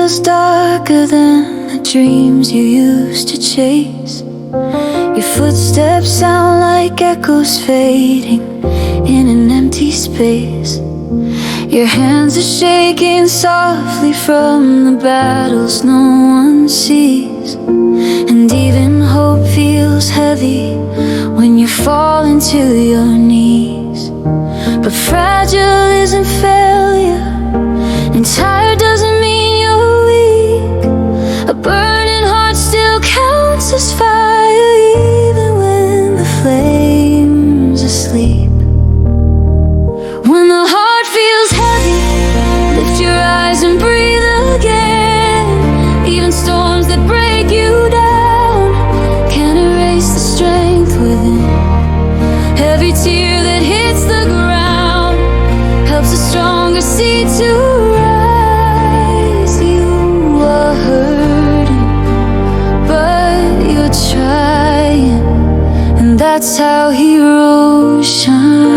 feels darker than the dreams you used to chase. Your footsteps sound like echoes fading in an empty space. Your hands are shaking softly from the battles no one sees. And even hope feels heavy when you fall into your knees. But fragile isn't failure, and tired doesn't mean you're weak. A burning heart still counts as fire, even when the flame's asleep. When the heart feels heavy, lift your eyes and breathe again. Even storms that break you down can't erase the strength within. Every tear that hits the ground helps a stronger seed to rise. You are hurting, but you're trying, and that's how heroes shine.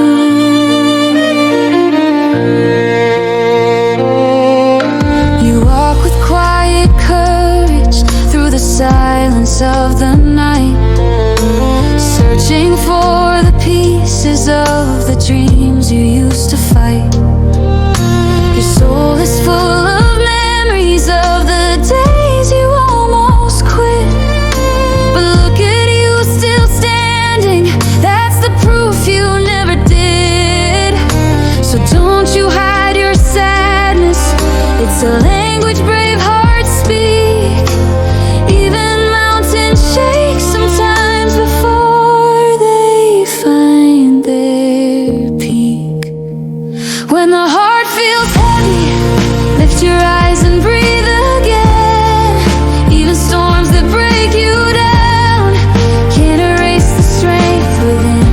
Silence of the night, searching for the pieces of the dreams you used to fight. Your soul is full of memories of the days you almost quit. But look at you still standing, that's the proof you never did. So don't you hide your sadness, it's a language brave hearts speak. Shake sometimes before they find their peak. When the heart feels heavy, lift your eyes and breathe again. Even storms that break you down can't erase the strength within.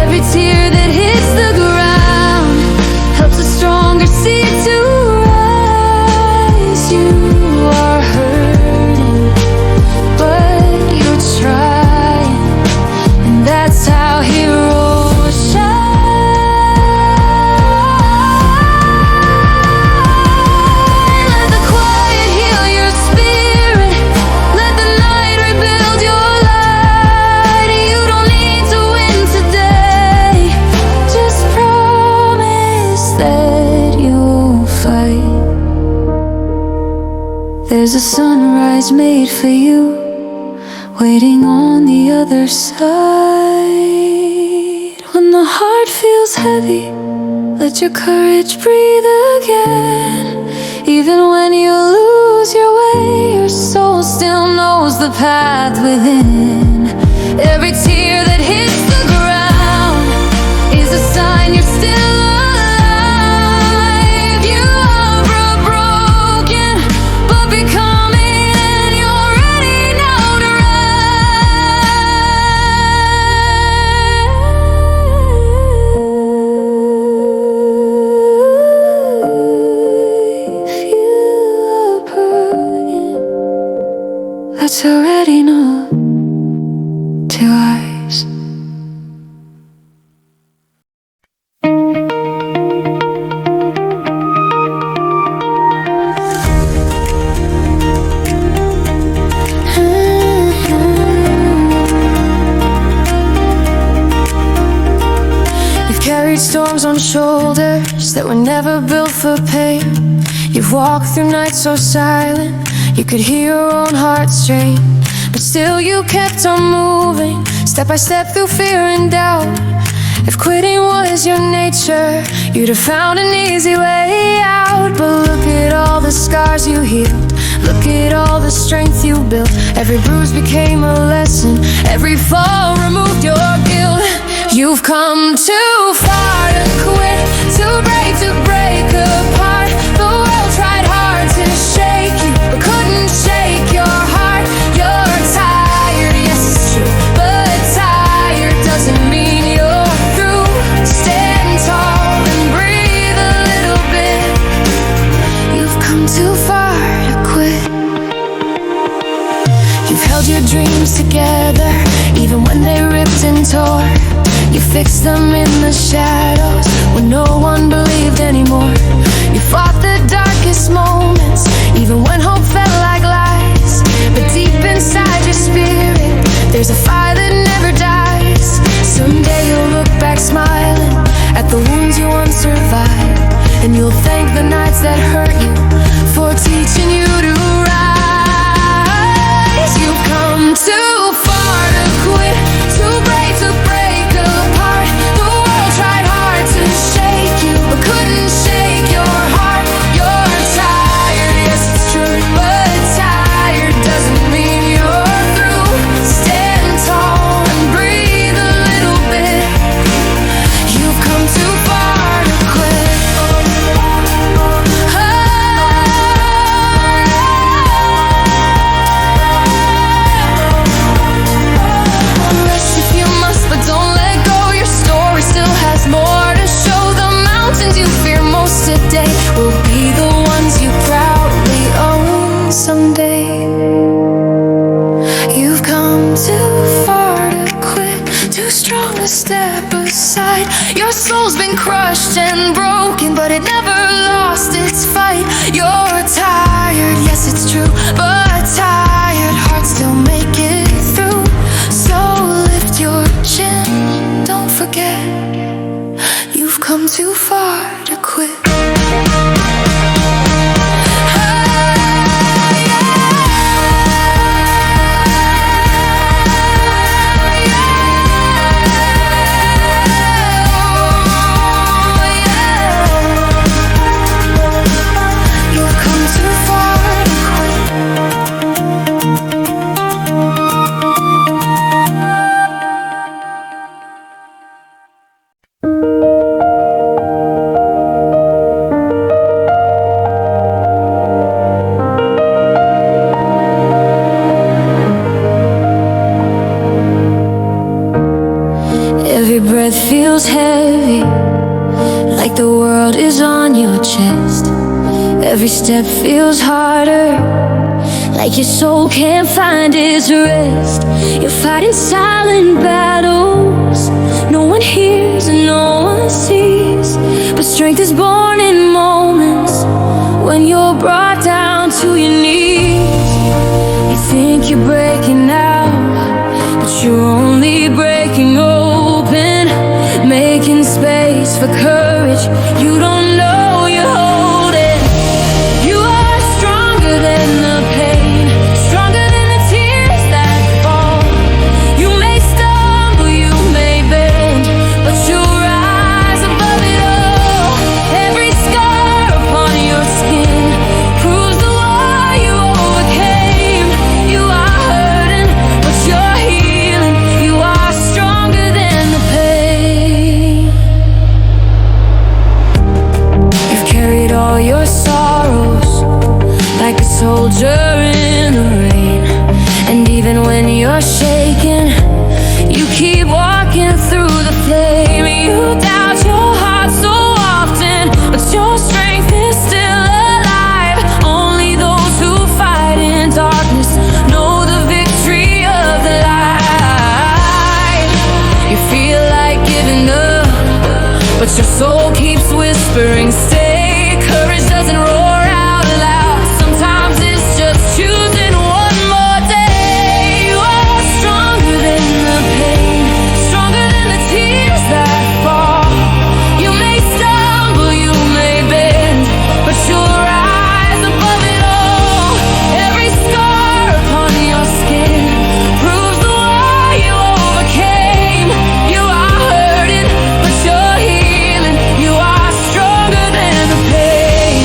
Every tear that hits the ground helps a stronger seed to rise. You are hurting, but you're trying, and that's how heroes shine. Let the quiet heal your spirit, let the night rebuild your light. You don't need to win today, just promise that you'll fight. There's a sunrise made for you, waiting on the other side. When the heart feels heavy, let your courage breathe again. Even when you lose your way, your soul still knows the path within. Every tear that hits the ground is a sign you're still alive. You are broken, but becoming, and you're ready now to that's already enough to eyes. You've carried storms on shoulders that were never built for pain. You've walked through nights so silent you could hear your own heart strain, but still you kept on moving, step by step through fear and doubt. If quitting was your nature, you'd have found an easy way out. But look at all the scars you healed, look at all the strength you built. Every bruise became a lesson, every fall removed your guilt. You've come too far to quit, to break apart. The world tried hard to shake you, but couldn't shake your heart. You're tired, yes it's true, but tired doesn't mean you're through. Stand tall and breathe a little bit. You've come too far to quit. You've held your dreams together, even when they ripped and tore. You fixed them in the shadows when no one believed anymore. You fought the darkest moments, true, but tired hearts still make it through. So lift your chin, don't forget, you've come too far to quit. Every breath feels heavy, like the world is on your chest. Every step feels harder, like your soul can't find its rest. You're fighting silent battles, no one hears and no one sees. But strength is born in moments when you're brought down to your knees. You think you're breaking out, but you're only breaking open, making space for courage you don't know you're holding. You are stronger than the pain, stronger than the tears that fall. You may stumble, you may bend, but you'll rise above it all. Every scar upon your skin proves the war you overcame. You are hurting, but you're healing. You are stronger than the pain. You've carried all your sorrows like a soldier in the rain. And even when you're shaken, you keep walking through the flame. You doubt your heart so often, but your strength is still alive. Only those who fight in darkness know the victory of the light. You feel like giving up, but your soul keeps whispering, stay. Courage doesn't roar out loud, sometimes it's just choosing one more day. You are stronger than the pain, stronger than the tears that fall. You may stumble, you may bend, but you'll rise above it all. Every scar upon your skin proves the war you overcame. You are hurting, but you're healing. You are stronger than the pain.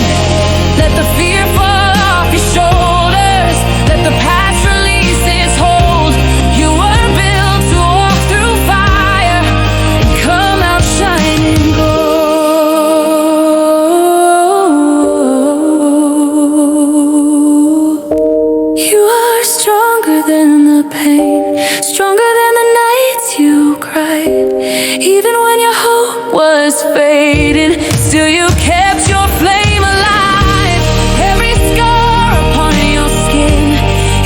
Let the fear fall off your shoulders, let the past release its hold. You were built to walk through fire and come out shining gold. You are stronger than the pain, stronger than the nights you cried. Even when your hope was fading, still you kept your flame alive. Every scar upon your skin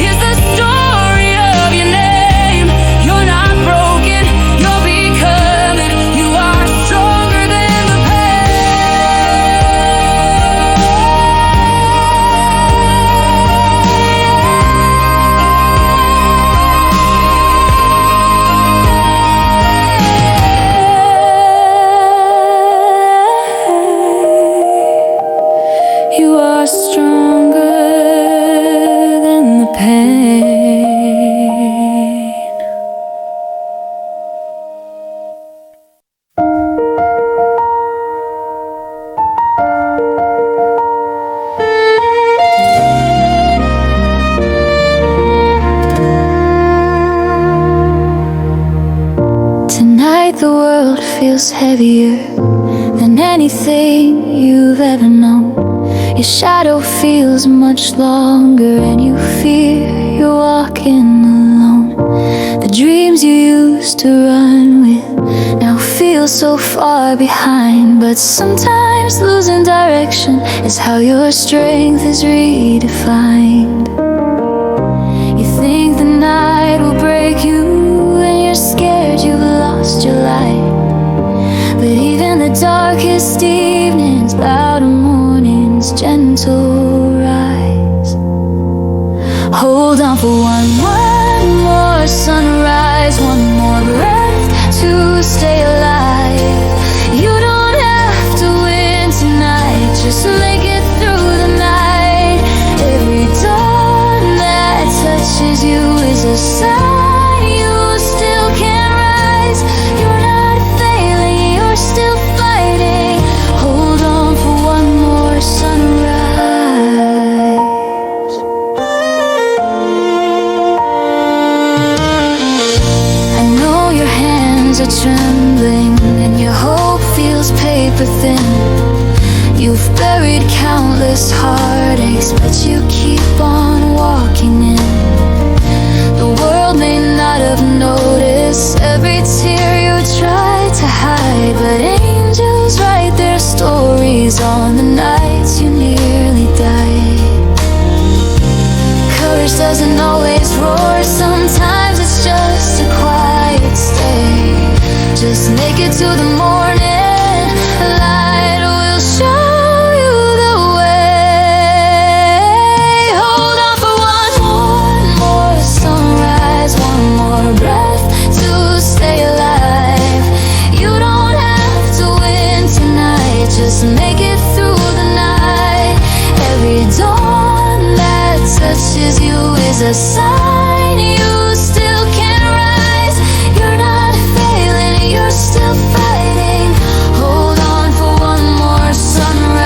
is the story of your name. You're not broken, you're becoming. You are stronger than the pain. You are stronger than the pain. Tonight the world feels heavier than anything you've ever known. Your shadow feels much longer and you fear you're walking alone. The dreams you used to run with now feel so far behind. But sometimes losing direction is how your strength is redefined. You think the night will break you and you're scared you've lost your light. But even the darkest evenings bow to morning's gentle rise. Hold on for one more sunrise, one more breath to stay alive. You don't have to win tonight, just make it through the night. Every dawn that touches you is a sign you still can rise. You're not failing, you're still fighting. Hold on for one more sunrise. I know your hands are trembling and your hope feels paper thin. You've buried countless heartaches, but you keep on walking in. The world may not have noticed every tear you tried to hide, but angels write their stories on the nights you nearly died. Courage doesn't always roar, sometimes it's just a quiet stay. Just make it to the morning, the light will show you the way. Hold on for one more sunrise, one more breath to stay alive. You don't have to win tonight, just make it through the night. Every dawn that touches you is a sign you still can rise. You're not failing, you're still fighting. Hold on for one more sunrise.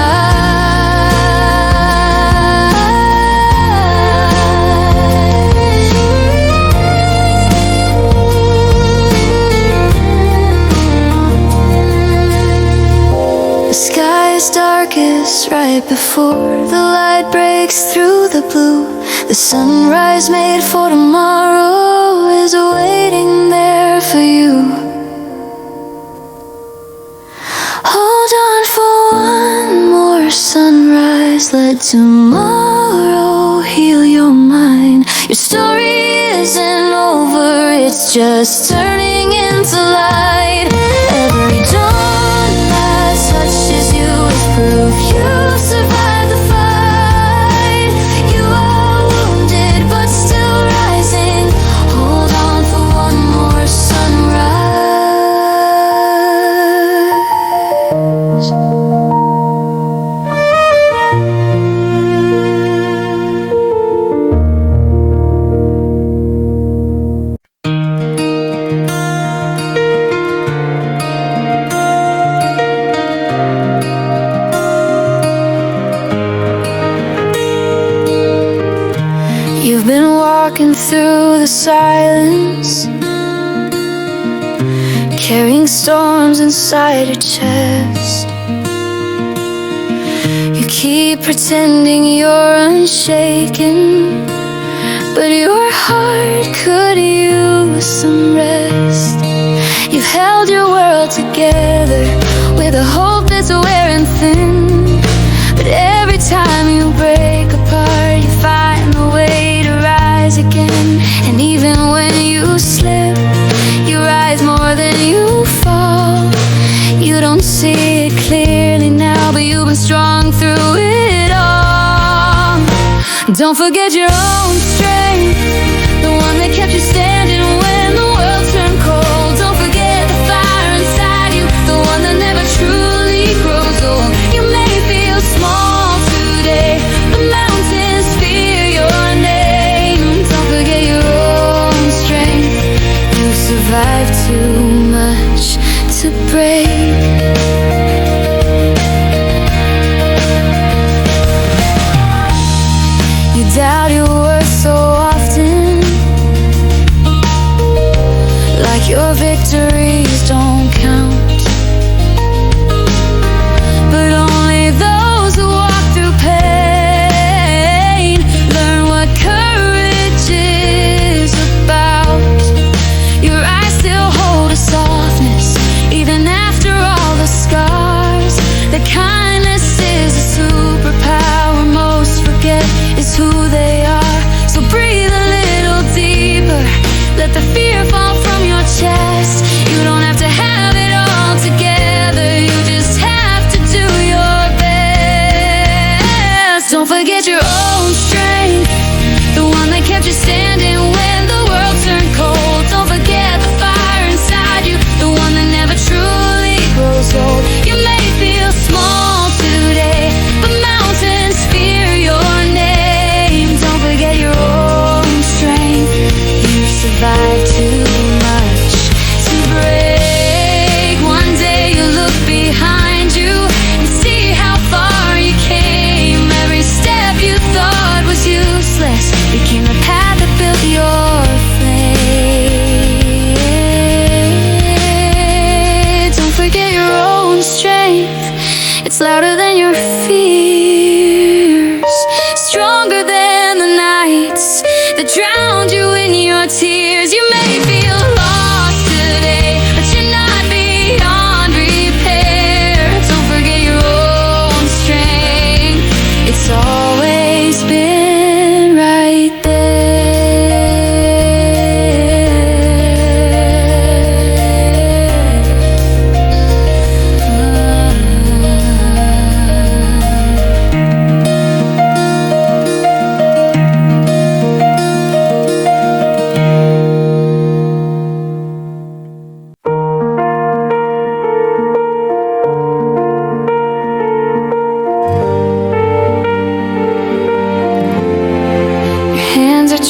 The sky is darkest right before the light breaks through the blue. The sunrise made for tomorrow is waiting there for you. Hold on for one more sunrise, let tomorrow heal your mind. Your story isn't over, it's just turning into light. Every dawn that touches you is proof you survived the fight. You are wounded but still rising. Hold on for one more sunrise. You've been walking through the silence, carrying storms inside your chest. You keep pretending you're unshaken, but your heart could use some rest. You've held your world together with a hope that's wearing thin, but every time you break apart, you find a way to rise again. And even when you slip, you rise more than you fall. You don't see it clearly now, but you've been strong through it all. Don't forget your own strength, the one that kept you standing when the world turned cold. Don't forget the fire inside you, the one that never truly grows old. You may feel small today, the mountains fear your name. Don't forget your own strength, you survived too much to break. You doubt your worth so often, like your victories don't count. But only those who walk through pain learn what courage is about. Your eyes still hold a softness, even after all the scars. The kindness is a superpower most forget is who they are. So breathe a little deeper, let the fear fall from your chest. You stronger than the nights that drowned you in your tears. You may feel lost today, but you're not beyond repair. Don't forget your own strength. It's always been right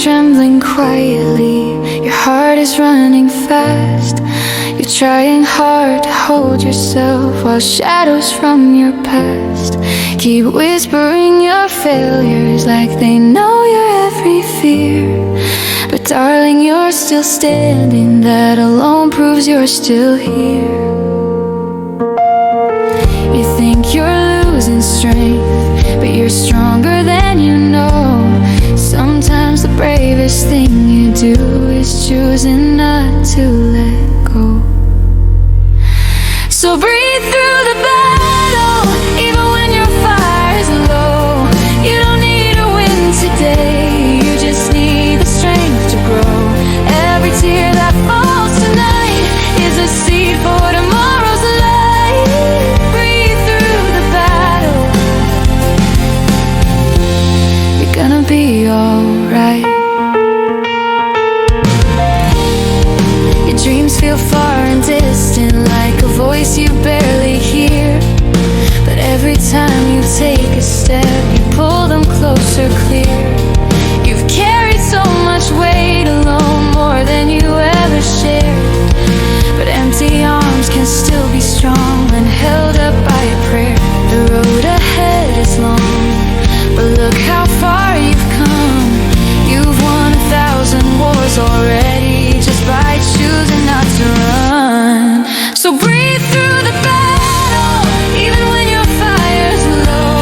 trembling quietly, your heart is running fast. You're trying hard to hold yourself while shadows from your past keep whispering your failures like they know your every fear. But darling, you're still standing, that alone proves you're still here. You think you're losing strength, but you're stronger than you know. Sometimes the bravest thing you do is choosing not to let go. So breathe through the battle, even when your fire is low. You don't need to win today, you just need the strength to grow. Every tear that falls tonight is a seed for tomorrow's light. Breathe through the battle, you're gonna be alright. Your dreams feel far and distant, like a voice you barely hear. But every time you take a step, you pull them closer, clear. You've carried so much weight alone, more than you ever shared. But empty arms can still be strong when held up by a prayer. The road ahead is long, but look how far you've come. You've won 1,000 wars already just by choosing not to run. So breathe through the battle, even when your fire's low.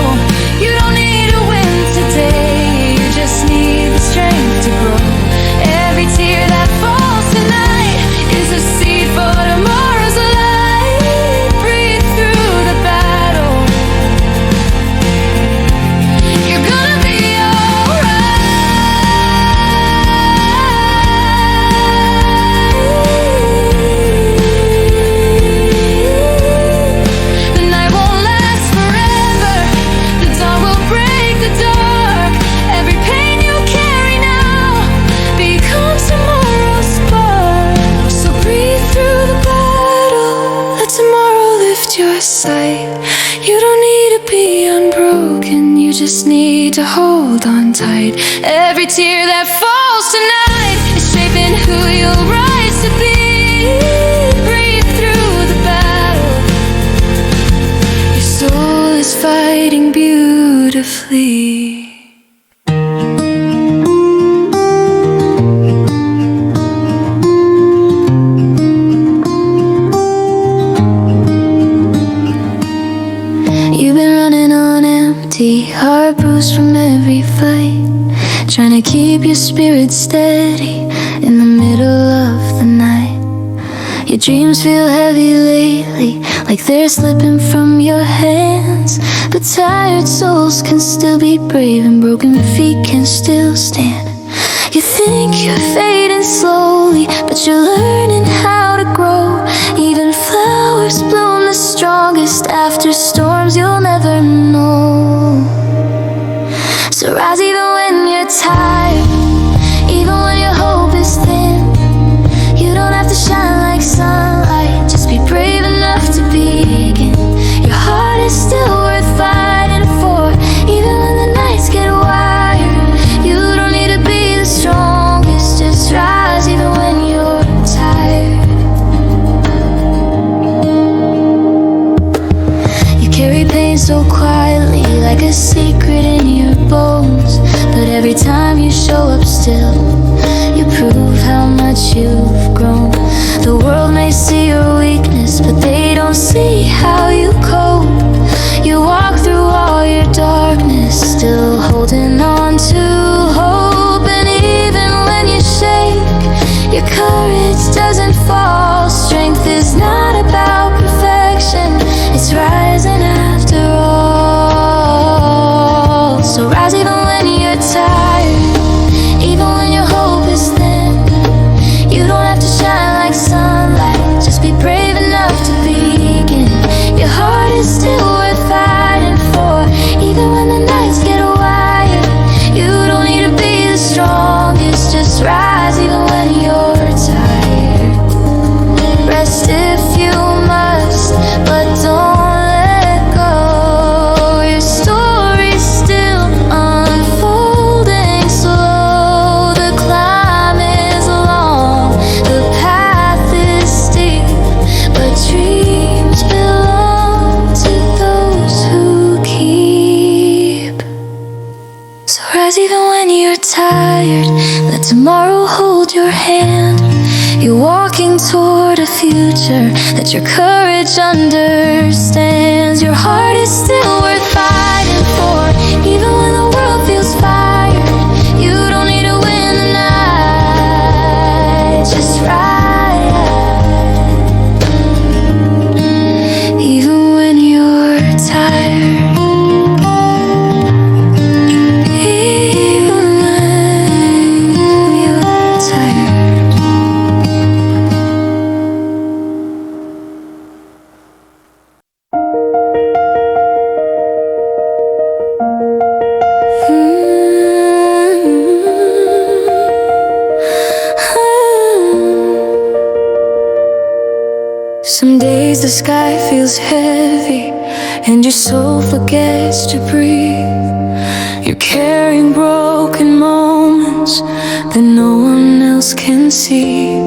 You don't need to win today, you just need the strength to grow. Every tear that falls tonight is a seed for tomorrow's light. Breathe through the battle, you're gonna be sight. You don't need to be unbroken, you just need to hold on tight. Every tear that falls tonight is shaping who you'll rise to be. Breathe through the battle, your soul is fighting beautifully. Heart bruised from every fight, trying to keep your spirit steady in the middle of the night. Your dreams feel heavy lately, like they're slipping from your hands. But tired souls can still be brave, and broken feet can still stand. You think you're fading slowly, but you're learning how to grow. Even flowers bloom the strongest after storms you'll never know. So rise even when you're tired, even when your hope is thin. You don't have to shine like sunlight, just be brave enough to begin. Your heart is still worth fighting for, even when the nights get wired. You don't need to be the strongest, just rise even when you're tired. You carry pain so quietly, like a secret in your bones. But every time you show up still, you prove how much you've grown. The world may see your weakness, but they don't see how you cope. You walk through all your darkness, still holding on rise even when you're tired. Let tomorrow hold your hand. You're walking toward a future that your courage understands. Your heart is still worth fighting for, even when the world feels fired. You don't need to win the night, just ride, even when you're tired. Some days the sky feels heavy and your soul forgets to breathe. You're carrying broken moments that no one else can see.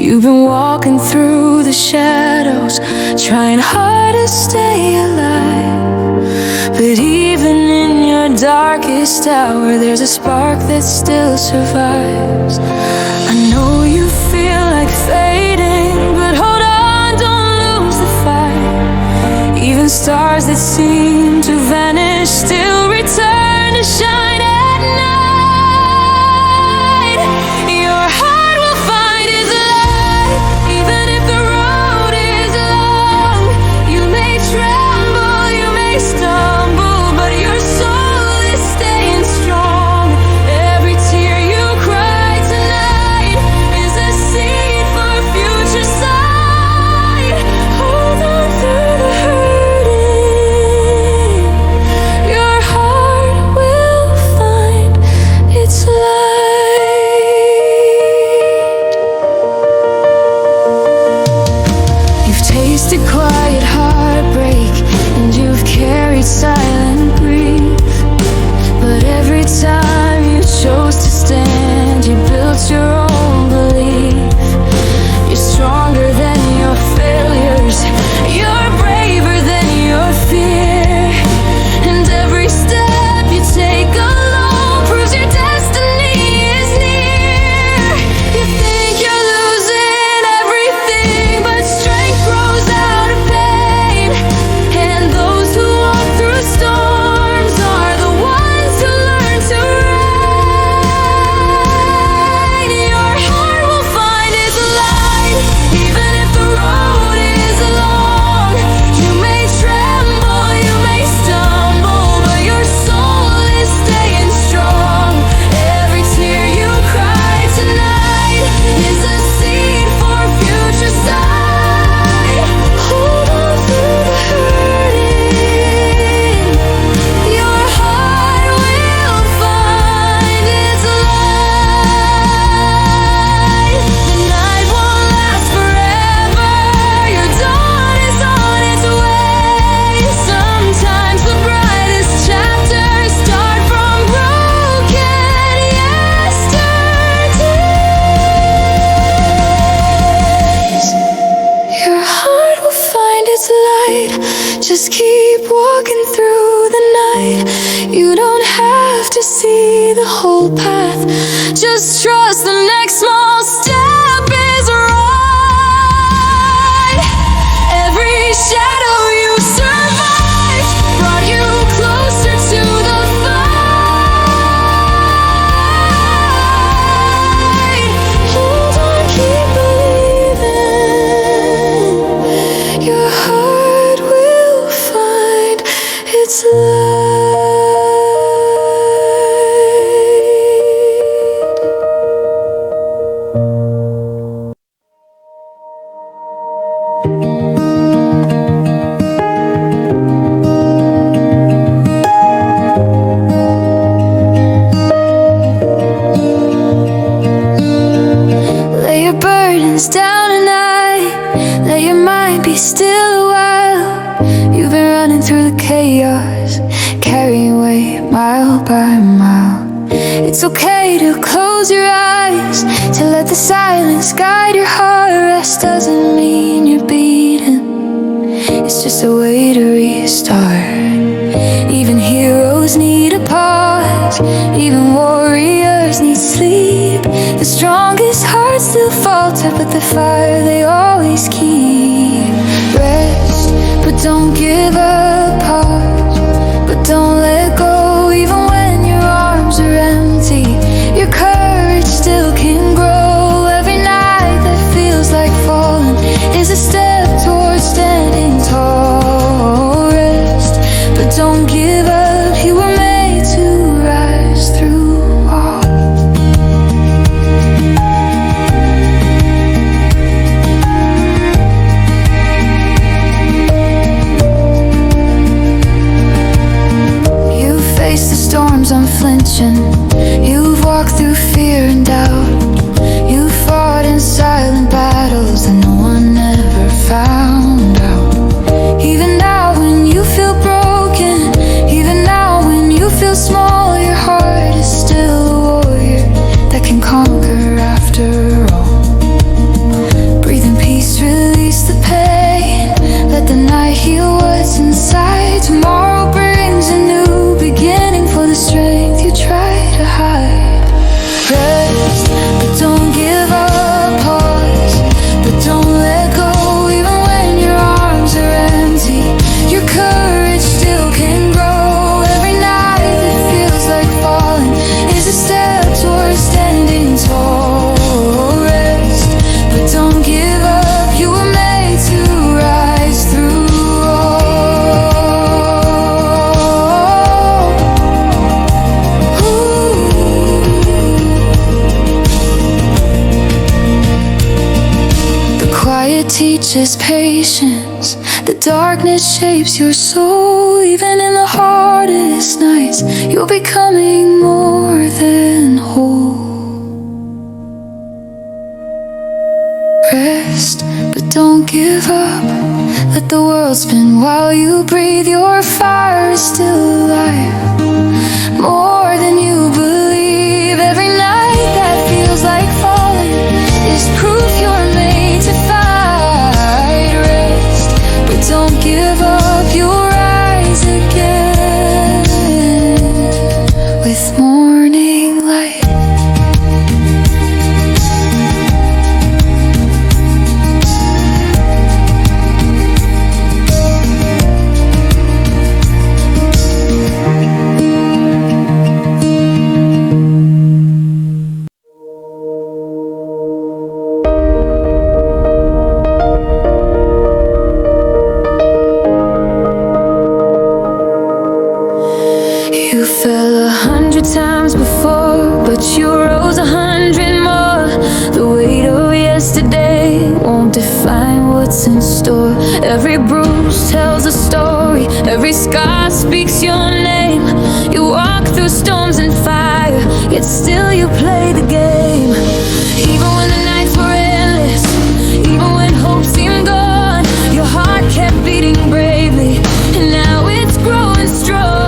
You've been walking through the shadows, trying hard to stay alive. But even in your darkest hour, there's a spark that still survives. I know you feel like fading, but hold on, don't lose the fight. Even stars that seem to vanish still return to shine at night. Your heart will find its light, even if the road is long. You may tremble, you may stumble, but your soul is staying strong. Every tear you cry tonight is a seed for future sight. Hold on through the hurting. Your heart will find its light. You've tasted quiet heartbreak and you've carried silent grief. But every time you chose to stand, you built your own belief. You're stronger than your failures, you're braver than your fear. And every step you take alone proves your destiny is near. You think you're losing everything, but strength grows out of pain. And those who walk through storms are the ones who learn to ride. Your heart will find its light, even if the road is long. You may tremble, you may stumble, but your soul is staying strong. Every tear you cry tonight is a seed for future sight. Hold on through the hurting. Your heart will find its light. The night won't last forever. Your dawn is on its way. Sometimes the brightest chapters start from broken yesterdays. Your heart will find its light. Just keep walking through the night. You don't have to see the whole path. Just trust the next small step is right. Every shadow you survived brought you closer to the fight. Hold on, keep believing. Your heart will find its light. Lay your burdens down tonight. Let your mind be still a while. You've been running through the chaos, carrying weight mile by mile. It's okay to close your eyes, to let the silence guide your heart. Rest doesn't mean you're beaten, it's just a way to restart. Even heroes need a pause. Even warriors need sleep. The strongest hearts still falter, but the fire they always keep. Rest, but don't give up. Pause, but don't let go. Even when your arms are empty, your courage still can grow. Every night that feels like falling is a step towards standing tall. Rest, but don't give up. You were made to rise through all. You face the storms unflinching. You've walked through fear and doubt. You fought in silent battles that no one ever found out. Even now when you feel broken, even now when you feel small, your heart is still a warrior that can conquer after all. Breathe in peace, release the pain. Let the night heal what's inside. Tomorrow brings a new beginning for the strength you try to hide. Rest, but don't give up. Pause, but don't let go. Even when your arms are empty, your courage still can grow. Every night that feels like falling is a step towards standing tall. Rest, but don't give up. You were made to rise through all. The quiet teaches patience. The darkness shapes your soul. Even in the hardest nights, you're becoming more than whole. Rest, but don't give up. Let the world spin while you breathe. Your fire is still alive, more than you believe. Every night that feels like falling is proof you're made to fight. Rest, but don't give up. You'll rise again with morning light. You fell 100 times before, but you rose 100 more. The weight of yesterday won't define what's in store. Every bruise tells a story, every scar speaks your name. You walk through storms and fire, yet still you play the game. Even when the nights were endless, even when hope seemed gone, your heart kept beating bravely, and now it's growing strong.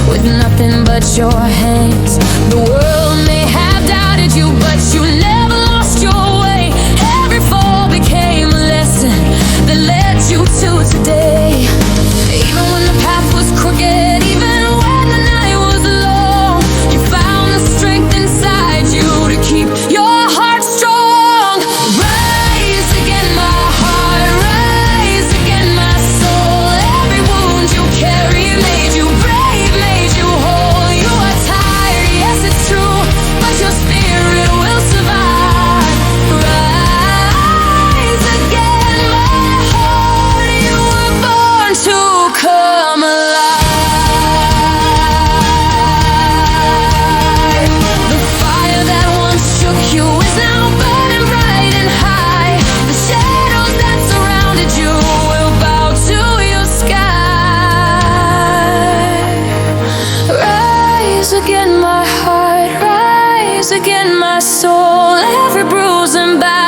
With nothing but your hands. The world may have doubted you, but you never lost your way. Every fall became a lesson that led you to today. Even when the path was crooked, even when the night was long, you found the strength inside you to keep your heart strong. Rise again, my heart, rise again, my soul. Every wound you carry made you brave, made you whole. You are tired, soul, every bruise and battle.